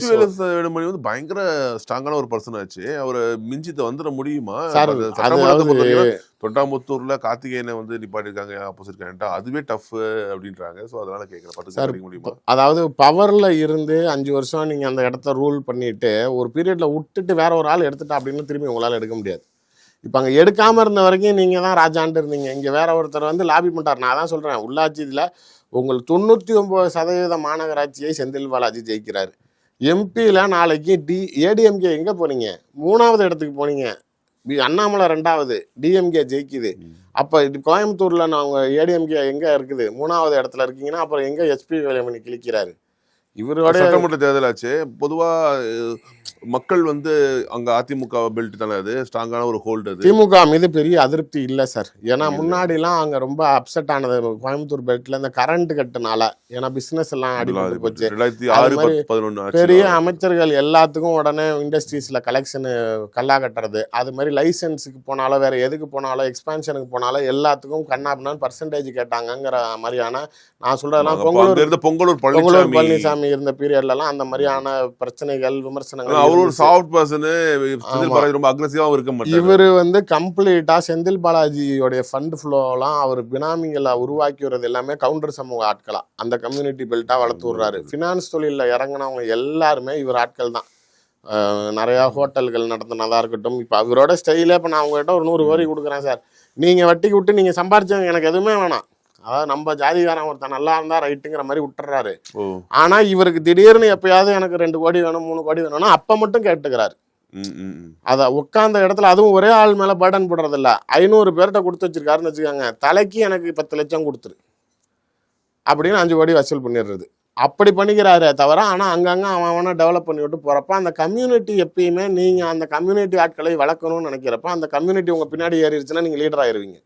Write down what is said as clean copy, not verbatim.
வேலுமணி வந்து பயங்கர ஸ்ட்ராங்கான ஒரு பர்சன் ஆச்சு. அவரை மிஞ்சித்து வந்துட முடியுமா? சார் சட்டமன்றத்தை பொறுத்தவரைக்கும் தொட்டாமுத்தூர்ல கார்த்திகேயனை வந்து நிப்பாட்டிருக்காங்க ஆப்போசிட் கேண்டா, அதுவே டஃப் அப்படின்றாங்க. ஸோ அதனால கேட்குறேன், பட்டு முடியுமா? அதாவது பவர்ல இருந்து 5 வருஷம் நீங்க அந்த இடத்த ரூல் பண்ணிட்டு ஒரு பீரியட்ல விட்டுட்டு வேற ஒரு ஆள் எடுத்துட்டா அப்படின்னு திரும்பி உங்களால எடுக்க முடியாது. இப்போ அங்கே எடுக்காம இருந்த வரைக்கும் நீங்க தான் ராஜான்ட்டு இருந்தீங்க. இங்க வேற ஒருத்தர் வந்து லாபி பண்ணிட்டார். நான் தான் சொல்றேன், உள்ளாட்சி இதில் உங்கள் 99% மாநகராட்சியை செந்தில் பாலாஜி ஜெயிக்கிறாரு. எம்பியில் நாளைக்கு ஏடிஎம்கே எங்கே போனீங்க? 3வது இடத்துக்கு போனீங்க. அண்ணாமலை 2வது, டிஎம்கே ஜெயிக்குது. அப்போ கோயம்புத்தூர்ல அவங்க ஏடிஎம்கே எங்கே இருக்குது? 3வது இடத்துல இருக்கீங்கன்னா அப்புறம் எங்கே எஸ்பி வேலுமணி கிழிக்கிறாரு? இவரோட சட்டமன்ற தேர்தல் ஆச்சு. பொதுவா மக்கள் வந்து அங்க அதிமுக பெல்ட் தானே, அது ஸ்ட்ராங்கான ஒரு ஹோல்டு. அது திமுக மீது பெரிய அதிருப்தி இல்லை சார். ஏன்னா முன்னாடிலாம் அங்கே ரொம்ப அப்செட் ஆனது கோயம்புத்தூர் பெல்ட்ல இந்த கரண்ட் கட்டுனால. ஏன்னா பிசினஸ் எல்லாம் அடிபட்டு போச்சு. 2006-11 பெரிய அமைச்சர்கள் எல்லாத்துக்கும் உடனே இண்டஸ்ட்ரீஸ்ல கலெக்ஷனு கல்லா கட்டுறது, அது மாதிரி லைசன்ஸுக்கு போனாலும் வேற எதுக்கு போனாலும் எக்ஸ்பான்ஷனுக்கு போனாலும் எல்லாத்துக்கும் கண்ணாபின்னான்னு பர்சன்டேஜ் கேட்டாங்கிற மாதிரியான, நான் சொல்றதெல்லாம் பொங்கலூர் பழனிசாமி இருந்த பீரியட்லாம் அந்த மாதிரியான பிரச்சனைகள் விமர்சனங்கள். ஒரு சாஃப்ட் பர்சன், ரொம்ப அக்ரெசிவாவும் இருக்க மாட்டாரு. இவரு வந்து கம்ப்ளீட்டா செந்தில் பாலாஜியோடைய ஃபண்ட் ஃப்ளோலாம் அவர் பினாமிகளை உருவாக்கி வர்றது எல்லாமே கவுண்டர் சமூக ஆட்களா அந்த கம்யூனிட்டி பெல்ட்டா வளர்த்து விடுறாரு. ஃபினான்ஸ் தொழிலில் இறங்கினவங்க எல்லாருமே இவர் ஆட்கள் தான். நிறையா ஹோட்டல்கள் நடத்தினதா இருக்கட்டும். இப்போ அவரோட ஸ்டைலே இப்போ நான் உங்ககிட்ட ஒரு 100 கோடி கொடுக்குறேன் சார், நீங்கள் வட்டிக்கு விட்டு நீங்கள் சம்பாரிச்சவங்க எனக்கு எதுவுமே வேணாம், அதாவது நம்ம ஜாதிகாரன் ஒருத்தன் நல்லா இருந்தா ரைட்டுங்கிற மாதிரி விட்டுறாரு. ஆனா இவருக்கு திடீர்னு எப்பயாவது எனக்கு 2 கோடி வேணும் 3 கோடி வேணும்னா அப்ப மட்டும் கேட்டுக்கிறாரு. அத உட்கார்ந்த இடத்துல, அதுவும் ஒரே ஆள் மேல பர்டன் போடுறது இல்ல, 500 பேர்கிட்ட கொடுத்து வச்சிருக்காருன்னு வச்சுக்காங்க, தலைக்கு எனக்கு 10 லட்சம் கொடுத்துரு அப்படின்னு 5 கோடி வசூல் பண்ணிடுறது. அப்படி பண்ணிக்கிறாரு தவிர, ஆனா அங்கங்க அவனை டெவலப் பண்ணி விட்டு போறப்ப அந்த கம்யூனிட்டி எப்பயுமே நீங்க அந்த கம்யூனிட்டி ஆட்களை வளர்க்கணும்னு நினைக்கிறப்ப அந்த கம்யூனிட்டி உங்க பின்னாடி ஏறிடுச்சுன்னா நீங்க லீடர் ஆயிருவீங்க.